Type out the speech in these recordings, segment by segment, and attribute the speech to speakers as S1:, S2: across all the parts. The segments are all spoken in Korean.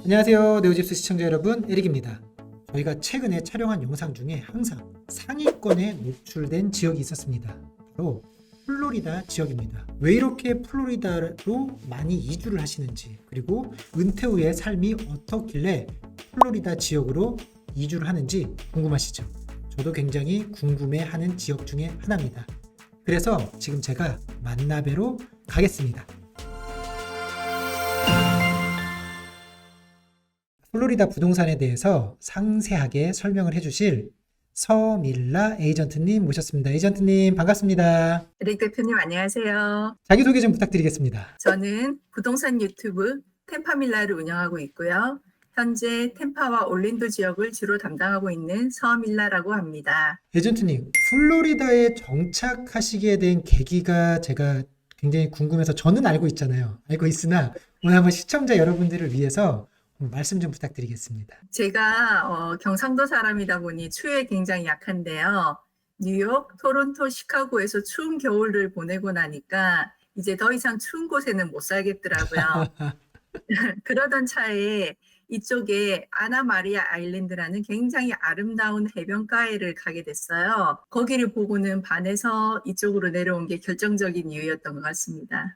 S1: 안녕하세요. 네오집스 시청자 여러분, 에릭입니다. 저희가 최근에 촬영한 영상 중에 항상 상위권에 노출된 지역이 있었습니다. 바로 플로리다 지역입니다. 왜 이렇게 플로리다로 많이 이주를 하시는지, 그리고 은퇴 후의 삶이 어떻길래 플로리다 지역으로 이주를 하는지 궁금하시죠? 저도 굉장히 궁금해하는 지역 중에 하나입니다. 그래서 지금 제가 만나뵈러 가겠습니다. 플로리다 부동산에 대해서 상세하게 설명을 해주실 서밀라 에이전트님 모셨습니다. 에이전트님 반갑습니다.
S2: 에릭 대표님 안녕하세요.
S1: 자기소개 좀 부탁드리겠습니다.
S2: 저는 부동산 유튜브 템파밀라를 운영하고 있고요. 현재 템파와 올랜도 지역을 주로 담당하고 있는 서밀라라고 합니다.
S1: 에이전트님, 플로리다에 정착하시게 된 계기가 제가 굉장히 궁금해서 저는 알고 있잖아요. 알고 있으나 오늘 한번 시청자 여러분들을 위해서 말씀 좀 부탁드리겠습니다.
S2: 제가 경상도 사람이다 보니 추위에 굉장히 약한데요. 뉴욕, 토론토, 시카고에서 추운 겨울을 보내고 나니까 이제 더 이상 추운 곳에는 못 살겠더라고요. 그러던 차에 이쪽에 아나마리아 아일랜드라는 굉장히 아름다운 해변가에를 가게 됐어요. 거기를 보고는 반해서 이쪽으로 내려온 게 결정적인 이유였던 것 같습니다.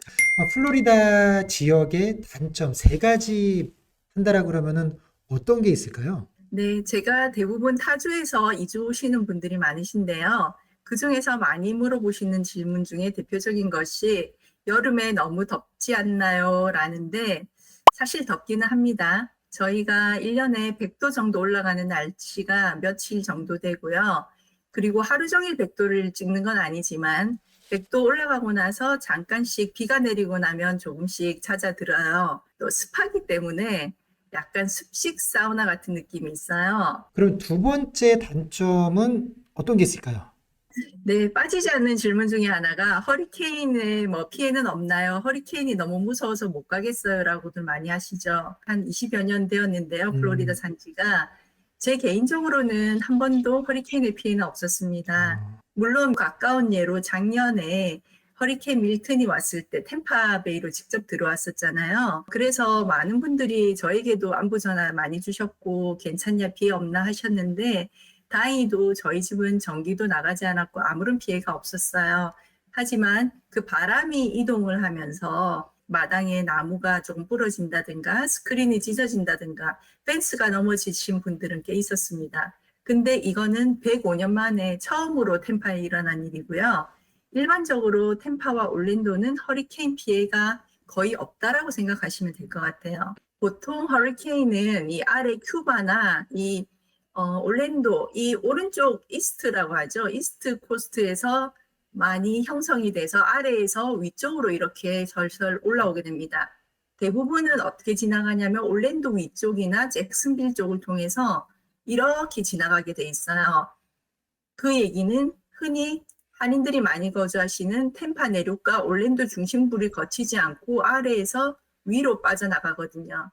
S1: 플로리다 지역의 단점 세 가지 한다라고 그러면은 어떤 게 있을까요?
S2: 네, 제가 대부분 타주에서 이주 오시는 분들이 많으신데요. 그중에서 많이 물어보시는 질문 중에 대표적인 것이 여름에 너무 덥지 않나요? 라는데 사실 덥기는 합니다. 저희가 1년에 100도 정도 올라가는 날씨가 며칠 정도 되고요. 그리고 하루 종일 100도를 찍는 건 아니지만 100도 올라가고 나서 잠깐씩 비가 내리고 나면 조금씩 잦아들어요. 또 습하기 때문에 약간 습식 사우나 같은 느낌이 있어요.
S1: 그럼 두 번째 단점은 어떤 게 있을까요?
S2: 네, 빠지지 않는 질문 중에 하나가 허리케인의 피해는 없나요? 허리케인이 너무 무서워서 못 가겠어요라고들 많이 하시죠. 한 20여 년 되었는데요. 플로리다 산지가. 제 개인적으로는 한 번도 허리케인의 피해는 없었습니다. 물론 가까운 예로 작년에 허리케인 밀튼이 왔을 때 템파베이로 직접 들어왔었잖아요. 그래서 많은 분들이 저에게도 안부 전화 많이 주셨고 괜찮냐 피해 없나 하셨는데 다행히도 저희 집은 전기도 나가지 않았고 아무런 피해가 없었어요. 하지만 그 바람이 이동을 하면서 마당에 나무가 조금 부러진다든가 스크린이 찢어진다든가 펜스가 넘어지신 분들은 꽤 있었습니다. 근데 이거는 105년 만에 처음으로 템파에 일어난 일이고요. 일반적으로 템파와 올랜도는 허리케인 피해가 거의 없다라고 생각하시면 될 것 같아요. 보통 허리케인은 이 아래 큐바나 이 올랜도 이 오른쪽 이스트라고 하죠. 이스트 코스트에서 많이 형성이 돼서 아래에서 위쪽으로 이렇게 설설 올라오게 됩니다. 대부분은 어떻게 지나가냐면 올랜도 위쪽이나 잭슨빌 쪽을 통해서 이렇게 지나가게 돼 있어요. 그 얘기는 흔히 한인들이 많이 거주하시는 템파 내륙과 올랜도 중심부를 거치지 않고 아래에서 위로 빠져나가거든요.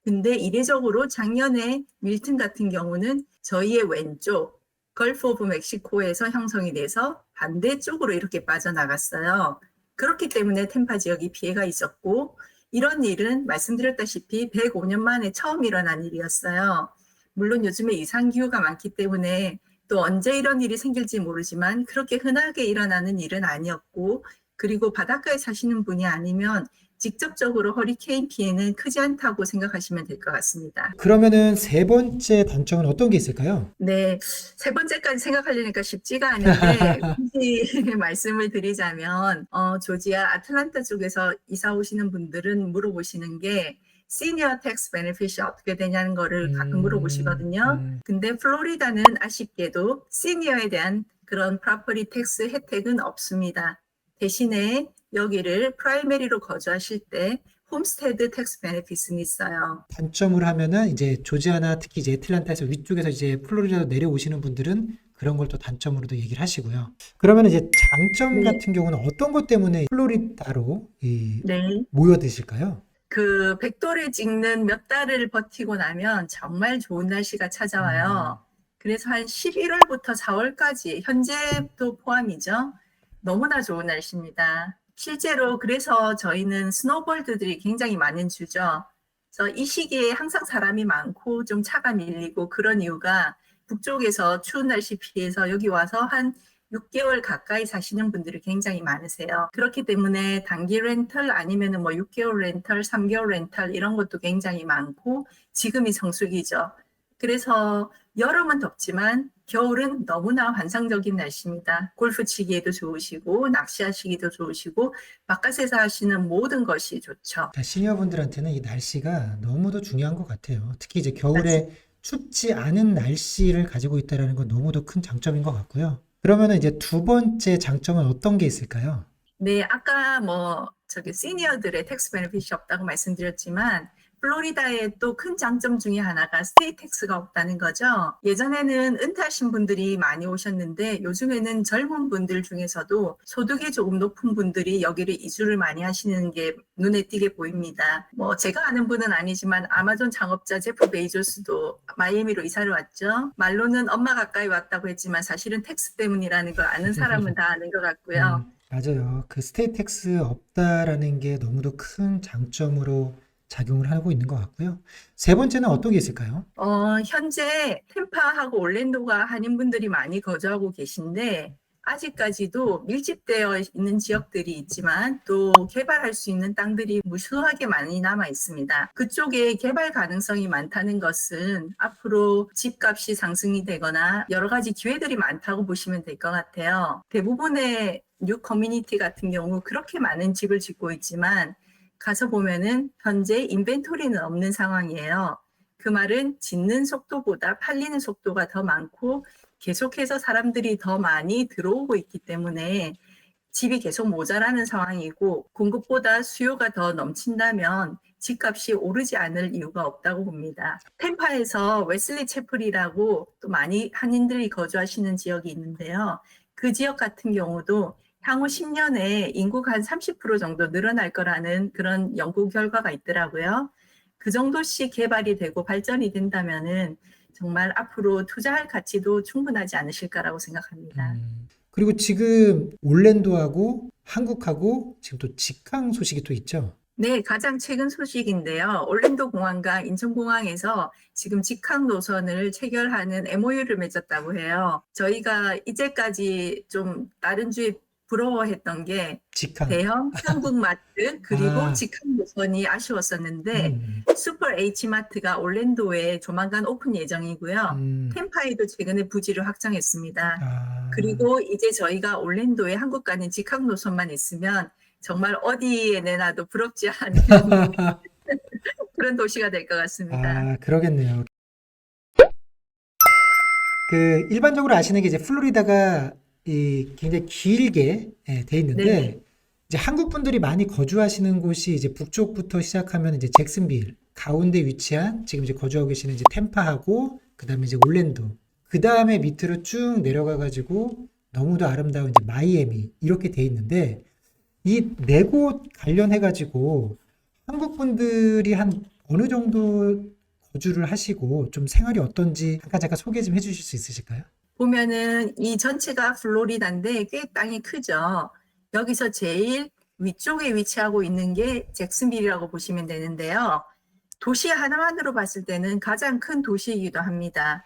S2: 근데 이례적으로 작년에 밀튼 같은 경우는 저희의 왼쪽 걸프 오브 멕시코에서 형성이 돼서 반대쪽으로 이렇게 빠져나갔어요. 그렇기 때문에 템파 지역이 피해가 있었고 이런 일은 말씀드렸다시피 105년 만에 처음 일어난 일이었어요. 물론 요즘에 이상기후가 많기 때문에 또 언제 이런 일이 생길지 모르지만 그렇게 흔하게 일어나는 일은 아니었고 그리고 바닷가에 사시는 분이 아니면 직접적으로 허리케인 피해는 크지 않다고 생각하시면 될 것 같습니다.
S1: 그러면은 세 번째 단점은 어떤 게 있을까요?
S2: 네, 세 번째까지 생각하려니까 쉽지가 않은데 굳이 말씀을 드리자면 조지아 아틀란타 쪽에서 이사 오시는 분들은 물어보시는 게 시니어 텍스 베네핏이 어떻게 되냐는 거를 가끔 물어보시거든요. 근데 플로리다는 아쉽게도 시니어에 대한 그런 프로퍼티 텍스 혜택은 없습니다. 대신에 여기를 프라이머리로 거주하실 때 홈스테드 텍스 베네핏은 있어요.
S1: 단점으로 하면은 이제 조지아나 특히 이제 애틀란타에서 위쪽에서 이제 플로리다로 내려오시는 분들은 그런 걸 또 단점으로도 얘기를 하시고요. 그러면 이제 장점
S2: 네.
S1: 같은 경우는 어떤 것 때문에 플로리다로
S2: 네.
S1: 모여드실까요?
S2: 그 100도를 찍는 몇 달을 버티고 나면 정말 좋은 날씨가 찾아와요. 그래서 한 11월부터 4월까지 현재도 포함이죠. 너무나 좋은 날씨입니다. 실제로 그래서 저희는 스노볼드들이 굉장히 많은 주죠. 그래서 이 시기에 항상 사람이 많고 좀 차가 밀리고 그런 이유가 북쪽에서 추운 날씨 피해서 여기 와서 한 6개월 가까이 사시는 분들이 굉장히 많으세요. 그렇기 때문에 단기 렌털 아니면은 뭐 6개월 렌털, 3개월 렌털 이런 것도 굉장히 많고 지금이 성수기죠. 그래서 여름은 덥지만 겨울은 너무나 환상적인 날씨입니다. 골프 치기에도 좋으시고 낚시하시기도 좋으시고 바깥에서 하시는 모든 것이 좋죠.
S1: 시니어분들한테는 이 날씨가 너무도 중요한 것 같아요. 특히 이제 겨울에 춥지 않은 날씨를 가지고 있다는 건 너무도 큰 장점인 것 같고요. 그러면 이제 두 번째 장점은 어떤 게 있을까요?
S2: 네, 아까 뭐 저기 시니어들의 텍스 베네핏이 없다고 말씀드렸지만 플로리다의 또 큰 장점 중에 하나가 스테이 텍스가 없다는 거죠. 예전에는 은퇴하신 분들이 많이 오셨는데 요즘에는 젊은 분들 중에서도 소득이 조금 높은 분들이 여기를 이주를 많이 하시는 게 눈에 띄게 보입니다. 뭐 제가 아는 분은 아니지만 아마존 창업자 제프 베이조스도 마이애미로 이사를 왔죠. 말로는 엄마 가까이 왔다고 했지만 사실은 텍스 때문이라는 걸 아는 사람은 다 아는 것 같고요.
S1: 맞아요. 그 스테이 텍스 없다라는 게 너무도 큰 장점으로 작용을 하고 있는 것 같고요. 세 번째는 어떤 게 있을까요?
S2: 현재 템파하고 올랜도가 한인분들이 많이 거주하고 계신데 아직까지도 밀집되어 있는 지역들이 있지만 또 개발할 수 있는 땅들이 무수하게 많이 남아 있습니다. 그쪽에 개발 가능성이 많다는 것은 앞으로 집값이 상승이 되거나 여러 가지 기회들이 많다고 보시면 될 것 같아요. 대부분의 뉴 커뮤니티 같은 경우 그렇게 많은 집을 짓고 있지만 가서 보면은 현재 인벤토리는 없는 상황이에요. 그 말은 짓는 속도보다 팔리는 속도가 더 많고 계속해서 사람들이 더 많이 들어오고 있기 때문에 집이 계속 모자라는 상황이고 공급보다 수요가 더 넘친다면 집값이 오르지 않을 이유가 없다고 봅니다. 템파에서 웨슬리 채플이라고 또 많이 한인들이 거주하시는 지역이 있는데요. 그 지역 같은 경우도 향후 10년에 인구가 한 30% 정도 늘어날 거라는 그런 연구 결과가 있더라고요. 그 정도씩 개발이 되고 발전이 된다면은 정말 앞으로 투자할 가치도 충분하지 않으실까라고 생각합니다.
S1: 그리고 지금 올랜도하고 한국하고 지금 또 직항 소식이 또 있죠.
S2: 네, 가장 최근 소식인데요. 올랜도 공항과 인천공항에서 지금 직항 노선을 체결하는 MOU를 맺었다고 해요. 저희가 이제까지 좀 다른 주에 부러워했던 게
S1: 직항.
S2: 대형 한국마트 그리고
S1: 아,
S2: 직항 노선이 아쉬웠었는데
S1: 음,
S2: 슈퍼 H마트가 올랜도에 조만간 오픈 예정이고요.
S1: 음,
S2: 템파에도 최근에 부지를 확장했습니다.
S1: 아,
S2: 그리고 이제 저희가 올랜도에 한국 가는 직항 노선만 있으면 정말 어디에 내놔도 부럽지 않은 그런 도시가 될 것 같습니다.
S1: 그러겠네요. 그 일반적으로 아시는 게 이제 플로리다가 이 굉장히 길게 돼
S2: 네네.
S1: 있는데 이제 한국 분들이 많이 거주하시는 곳이 이제 북쪽부터 시작하면 이제 잭슨빌 가운데 위치한 지금 이제 거주하고 계시는 이제 템파하고 그다음에 이제 올랜도 그다음에 밑으로 쭉 내려가 가지고 너무도 아름다운 이제 마이애미 이렇게 돼 있는데 이 네 곳 관련해 가지고 한국 분들이 한 어느 정도 거주를 하시고 좀 생활이 어떤지 잠깐 소개 좀 해주실 수 있으실까요?
S2: 보면은 이 전체가 플로리다인데 꽤 땅이 크죠. 여기서 제일 위쪽에 위치하고 있는 게 잭슨빌이라고 보시면 되는데요. 도시 하나만으로 봤을 때는 가장 큰 도시이기도 합니다.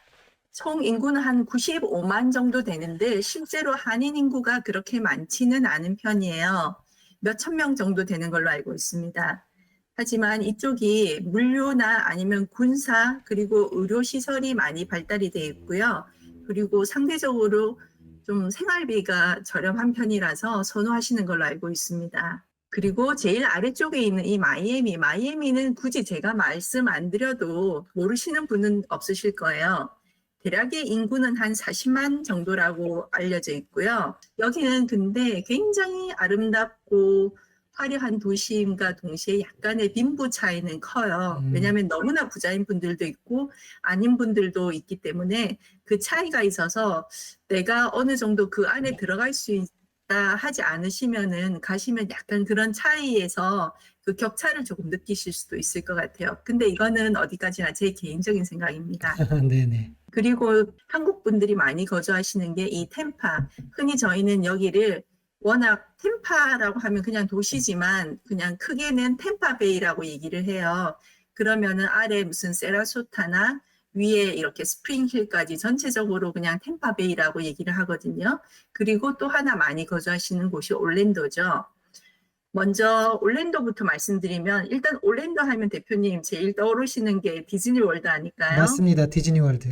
S2: 총 인구는 한 95만 정도 되는데 실제로 한인 인구가 그렇게 많지는 않은 편이에요. 몇천 명 정도 되는 걸로 알고 있습니다. 하지만 이쪽이 물류나 아니면 군사 그리고 의료 시설이 많이 발달이 되어 있고요. 그리고 상대적으로 좀 생활비가 저렴한 편이라서 선호하시는 걸로 알고 있습니다. 그리고 제일 아래쪽에 있는 이 마이애미는 굳이 제가 말씀 안 드려도 모르시는 분은 없으실 거예요. 대략의 인구는 한 40만 정도라고 알려져 있고요. 여기는 근데 굉장히 아름답고 화려한 도시임과 동시에 약간의 빈부 차이는 커요. 왜냐하면 너무나 부자인 분들도 있고 아닌 분들도 있기 때문에 그 차이가 있어서 내가 어느 정도 그 안에 들어갈 수 있다 하지 않으시면은 가시면 약간 그런 차이에서 그 격차를 조금 느끼실 수도 있을 것 같아요. 근데 이거는 어디까지나 제 개인적인 생각입니다.
S1: 네네.
S2: 그리고 한국 분들이 많이 거주하시는 게 이 템파. 흔히 저희는 여기를 워낙 템파라고 하면 그냥 도시지만 그냥 크게는 템파베이라고 얘기를 해요. 그러면은 아래 무슨 세라소타나 위에 이렇게 스프링힐까지 전체적으로 그냥 템파베이라고 얘기를 하거든요. 그리고 또 하나 많이 거주하시는 곳이 올랜도죠. 먼저 올랜도부터 말씀드리면 일단 올랜도 하면 대표님 제일 떠오르시는 게 디즈니월드 아닐까요?
S1: 맞습니다. 디즈니월드.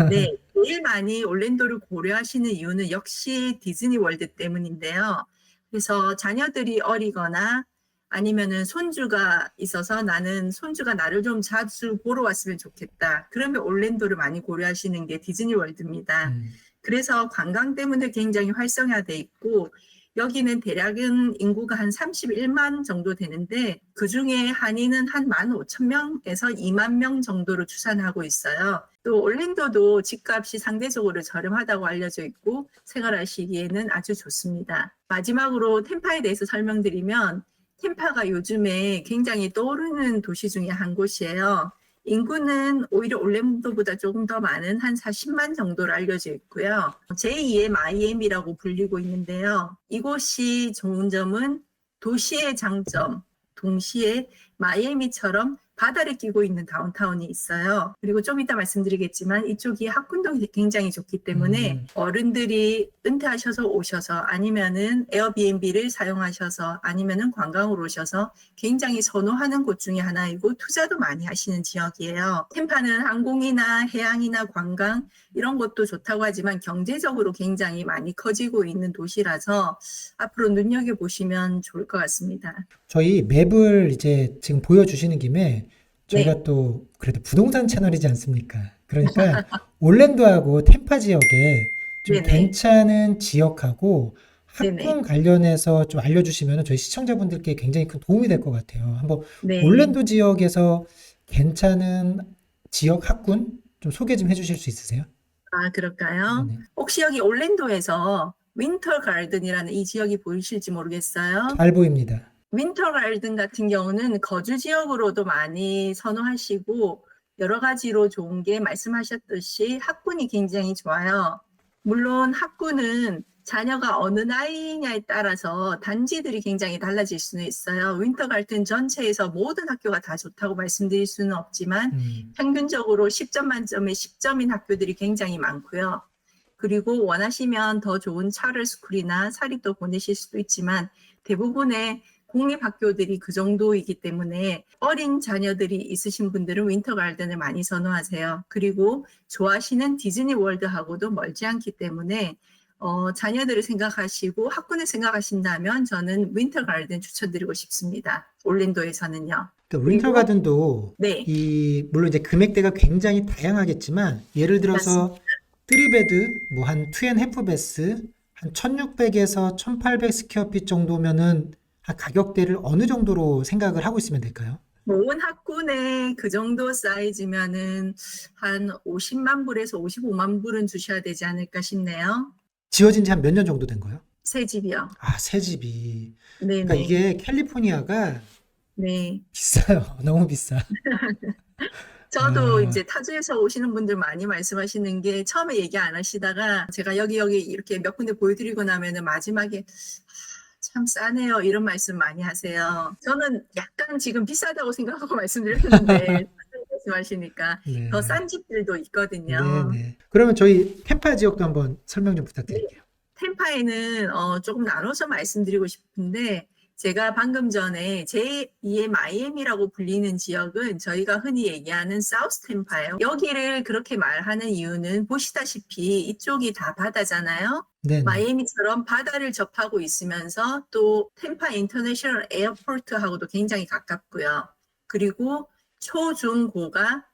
S2: 네, 제일 많이 올랜도를 고려하시는 이유는 역시 디즈니월드 때문인데요. 그래서 자녀들이 어리거나 아니면은 손주가 있어서 나는 손주가 나를 좀 자주 보러 왔으면 좋겠다. 그러면 올랜도를 많이 고려하시는 게 디즈니월드입니다.
S1: 음,
S2: 그래서 관광 때문에 굉장히 활성화돼 있고 여기는 대략은 인구가 한 31만 정도 되는데 그중에 한인은 한 15,000명에서 2만 명 정도로 추산하고 있어요. 또 올랜도도 집값이 상대적으로 저렴하다고 알려져 있고 생활하시기에는 아주 좋습니다. 마지막으로 템파에 대해서 설명드리면 템파가 요즘에 굉장히 떠오르는 도시 중에 한 곳이에요. 인구는 오히려 올랜도보다 조금 더 많은 한 40만 정도로 알려져 있고요. 제2의 마이애미라고 불리고 있는데요. 이곳이 좋은 점은 도시의 장점, 동시에 마이애미처럼 바다를 끼고 있는 다운타운이 있어요. 그리고 좀 이따 말씀드리겠지만 이쪽이 학군도 굉장히 좋기 때문에 어른들이 은퇴하셔서 오셔서 아니면은 에어비앤비를 사용하셔서 아니면은 관광으로 오셔서 굉장히 선호하는 곳 중에 하나이고 투자도 많이 하시는 지역이에요. 템파는 항공이나 해양이나 관광 이런 것도 좋다고 하지만 경제적으로 굉장히 많이 커지고 있는 도시라서 앞으로 눈여겨보시면 좋을 것 같습니다.
S1: 저희 맵을 이제 지금 보여주시는 김에 저희가
S2: 네.
S1: 또 그래도 부동산 채널이지 않습니까? 그러니까 올랜도하고 템파 지역에 좀
S2: 네네.
S1: 괜찮은 지역하고
S2: 네네.
S1: 학군 관련해서 좀 알려주시면 저희 시청자분들께 굉장히 큰 도움이 될 것 같아요. 한번
S2: 네.
S1: 올랜도 지역에서 괜찮은 지역 학군 좀 소개 좀 해주실 수 있으세요?
S2: 아, 그럴까요?
S1: 네네.
S2: 혹시 여기 올랜도에서 윈터 가든이라는 이 지역이 보이실지 모르겠어요.
S1: 잘 보입니다.
S2: 윈터 가든 같은 경우는 거주 지역으로도 많이 선호하시고 여러 가지로 좋은 게 말씀하셨듯이 학군이 굉장히 좋아요. 물론 학군은 자녀가 어느 나이냐에 따라서 단지들이 굉장히 달라질 수는 있어요. 윈터 가든 전체에서 모든 학교가 다 좋다고 말씀드릴 수는 없지만 평균적으로 10점 만점에 10점인 학교들이 굉장히 많고요. 그리고 원하시면 더 좋은 차를 스쿨이나 사립도 보내실 수도 있지만 대부분의 공립학교들이 그 정도이기 때문에 어린 자녀들이 있으신 분들은 윈터 가든을 많이 선호하세요. 그리고 좋아하시는 디즈니 월드하고도 멀지 않기 때문에 자녀들을 생각하시고 학군을 생각하신다면 저는 윈터 가든 추천드리고 싶습니다. 올랜도에서는요.
S1: 그러니까 윈터
S2: 그리고
S1: 가든도
S2: 네,
S1: 물론 이제 금액대가 굉장히 다양하겠지만 예를 들어서
S2: 맞습니다.
S1: 3베드 뭐 한 2.5 베스 한 1600에서 1800 스퀘어핏 정도면은 한 가격대를 어느 정도로 생각을 하고 있으면 될까요?
S2: 모은 학군에 그 정도 사이즈면은 한 50만 불에서 55만 불은 주셔야 되지 않을까 싶네요.
S1: 지어진 지 한 몇 년 정도 된 거예요?
S2: 새 집이요.
S1: 아, 새 집이. 그러니까
S2: 네네.
S1: 이게 캘리포니아가
S2: 네.
S1: 비싸요. 너무 비싸.
S2: 저도
S1: 아,
S2: 이제 타주에서 오시는 분들 많이 말씀하시는 게 처음에 얘기 안 하시다가 제가 여기 이렇게 몇 군데 보여드리고 나면은 마지막에 참 싸네요. 이런 말씀 많이 하세요. 저는 약간 지금 비싸다고 생각하고 말씀드렸는데 말씀하시니까 더
S1: 네.
S2: 싼 집들도 있거든요.
S1: 네네. 그러면 저희 템파 지역도 한번 설명 좀
S2: 네.
S1: 부탁드릴게요.
S2: 템파에는 조금 나눠서 말씀드리고 싶은데 제가 방금 전에 제2의 마이애미라고 불리는 지역은 저희가 흔히 얘기하는 사우스 템파예요. 여기를 그렇게 말하는 이유는 보시다시피 이쪽이 다 바다잖아요.
S1: 네네.
S2: 마이애미처럼 바다를 접하고 있으면서 또 템파 인터내셔널 에어포트하고도 굉장히 가깝고요. 그리고 초, 중, 고가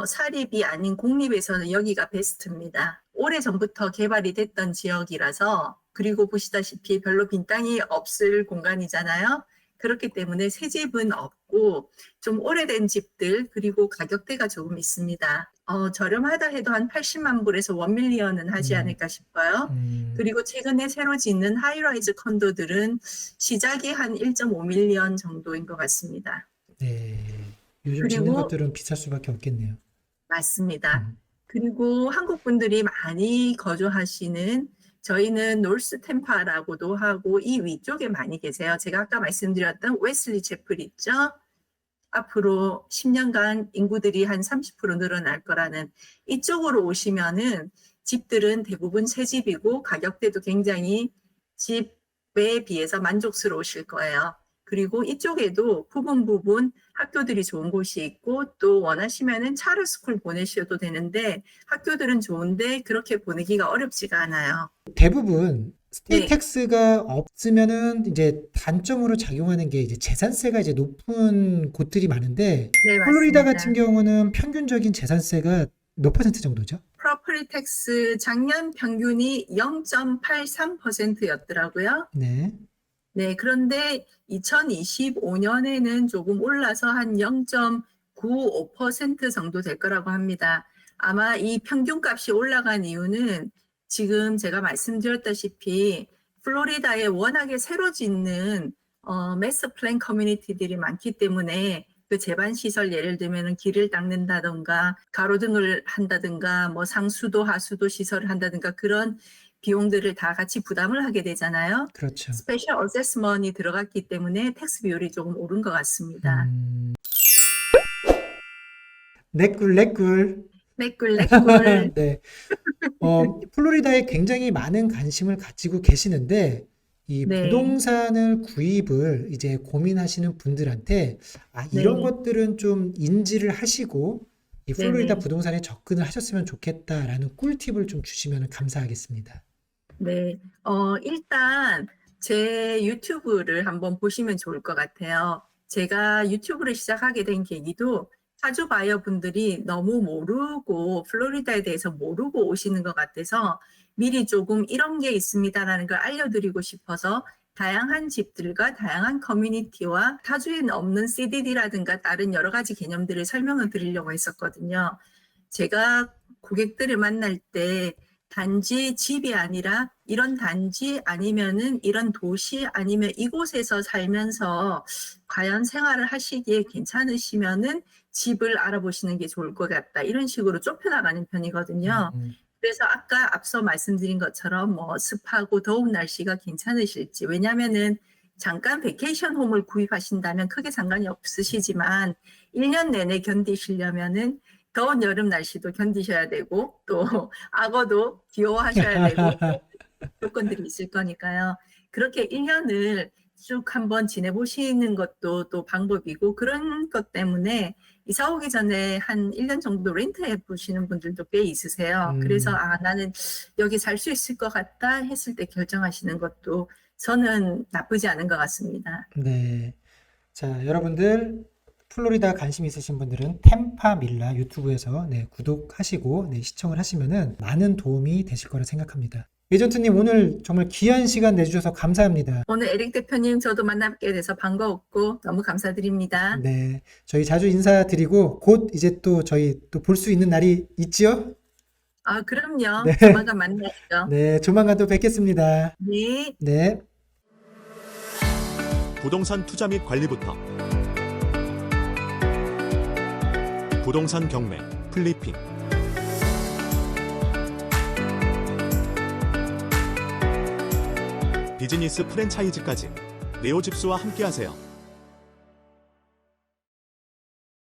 S2: 사립이 아닌 공립에서는 여기가 베스트입니다. 오래전부터 개발이 됐던 지역이라서 그리고 보시다시피 별로 빈 땅이 없을 공간이잖아요. 그렇기 때문에 새 집은 없고 좀 오래된 집들 그리고 가격대가 조금 있습니다. 저렴하다 해도 한 80만 불에서 1밀리언은 하지
S1: 음,
S2: 않을까 싶어요.
S1: 음,
S2: 그리고 최근에 새로 짓는 하이라이즈 컨도들은 시작이 한 1.5밀리언 정도인 것 같습니다.
S1: 네. 요즘 짓는
S2: 그리고
S1: 것들은 비쌀 수밖에 없겠네요.
S2: 맞습니다.
S1: 음,
S2: 그리고 한국 분들이 많이 거주하시는 저희는 노스 템파라고도 하고 이 위쪽에 많이 계세요. 제가 아까 말씀드렸던 웨슬리 채플 있죠? 앞으로 10년간 인구들이 한 30% 늘어날 거라는 이쪽으로 오시면은 집들은 대부분 새 집이고 가격대도 굉장히 집에 비해서 만족스러우실 거예요. 그리고 이쪽에도 부분 학교들이 좋은 곳이 있고 또 원하시면은 차를 스쿨 보내셔도 되는데 학교들은 좋은데 그렇게 보내기가 어렵지가 않아요.
S1: 대부분
S2: 네.
S1: 스테이트 텍스가 없으면은 이제 단점으로 작용하는 게 이제 재산세가 이제 높은 곳들이 많은데
S2: 네,
S1: 플로리다
S2: 맞습니다.
S1: 같은 경우는 평균적인 재산세가 몇 퍼센트 정도죠?
S2: 프로퍼티 텍스 작년 평균이 0.83%였더라고요.
S1: 네.
S2: 네, 그런데 2025년에는 조금 올라서 한 0.95% 정도 될 거라고 합니다. 아마 이 평균값이 올라간 이유는 지금 제가 말씀드렸다시피 플로리다에 워낙에 새로 짓는 매스 플랜 커뮤니티들이 많기 때문에 그 제반 시설 예를 들면 길을 닦는다던가 가로등을 한다든가 뭐 상수도 하수도 시설을 한다든가 그런 비용들을 다 같이 부담을 하게 되잖아요.
S1: 그렇죠.
S2: 스페셜 어세스먼이 들어갔기 때문에 텍스 비율이 조금 오른 것 같습니다.
S1: 내꿀.
S2: 내꿀.
S1: 네. 플로리다에 굉장히 많은 관심을 가지고 계시는데 이
S2: 네.
S1: 부동산을 구입을 이제 고민하시는 분들한테 이런
S2: 네.
S1: 것들은 좀 인지를 하시고 이 플로리다
S2: 네네.
S1: 부동산에 접근을 하셨으면 좋겠다라는 꿀팁을 좀 주시면 감사하겠습니다.
S2: 네. 일단 제 유튜브를 한번 보시면 좋을 것 같아요. 제가 유튜브를 시작하게 된 계기도 사주 바이어 분들이 너무 모르고 플로리다에 대해서 모르고 오시는 것 같아서 미리 조금 이런 게 있습니다라는 걸 알려드리고 싶어서 다양한 집들과 다양한 커뮤니티와 타주에 없는 CDD라든가 다른 여러 가지 개념들을 설명을 드리려고 했었거든요. 제가 고객들을 만날 때 단지 집이 아니라 이런 단지 아니면은 이런 도시 아니면 이곳에서 살면서 과연 생활을 하시기에 괜찮으시면은 집을 알아보시는 게 좋을 것 같다. 이런 식으로 좁혀나가는 편이거든요. 그래서 아까 앞서 말씀드린 것처럼 뭐 습하고 더운 날씨가 괜찮으실지 왜냐면은 잠깐 베케이션 홈을 구입하신다면 크게 상관이 없으시지만 1년 내내 견디시려면은 더운 여름 날씨도 견디셔야 되고 또 악어도 귀여워하셔야 되고 조건들이 있을 거니까요. 그렇게 1년을 쭉 한번 지내보시는 것도 또 방법이고 그런 것 때문에 이사 오기 전에 한 1년 정도 렌트해 보시는 분들도 꽤 있으세요. 그래서 나는 여기 살 수 있을 것 같다 했을 때 결정하시는 것도 저는 나쁘지 않은 것 같습니다.
S1: 네. 자, 여러분들 플로리다 관심 있으신 분들은 템파 밀라 유튜브에서 구독하시고 시청을 하시면은 많은 도움이 되실 거라 생각합니다. 에이전트님 오늘 정말 귀한 시간 내주셔서 감사합니다.
S2: 오늘 에릭 대표님 저도 만나뵙게 돼서 반가웠고 너무 감사드립니다.
S1: 네, 저희 자주 인사드리고 곧 이제 또 저희 또 볼 수 있는 날이 있지요?
S2: 그럼요.
S1: 네.
S2: 조만간 만나죠.
S1: 네, 조만간 또 뵙겠습니다.
S2: 네.
S1: 네.
S3: 부동산 투자 및 관리부터 부동산 경매, 플리핑 비즈니스 프랜차이즈까지 네오집스와 함께하세요.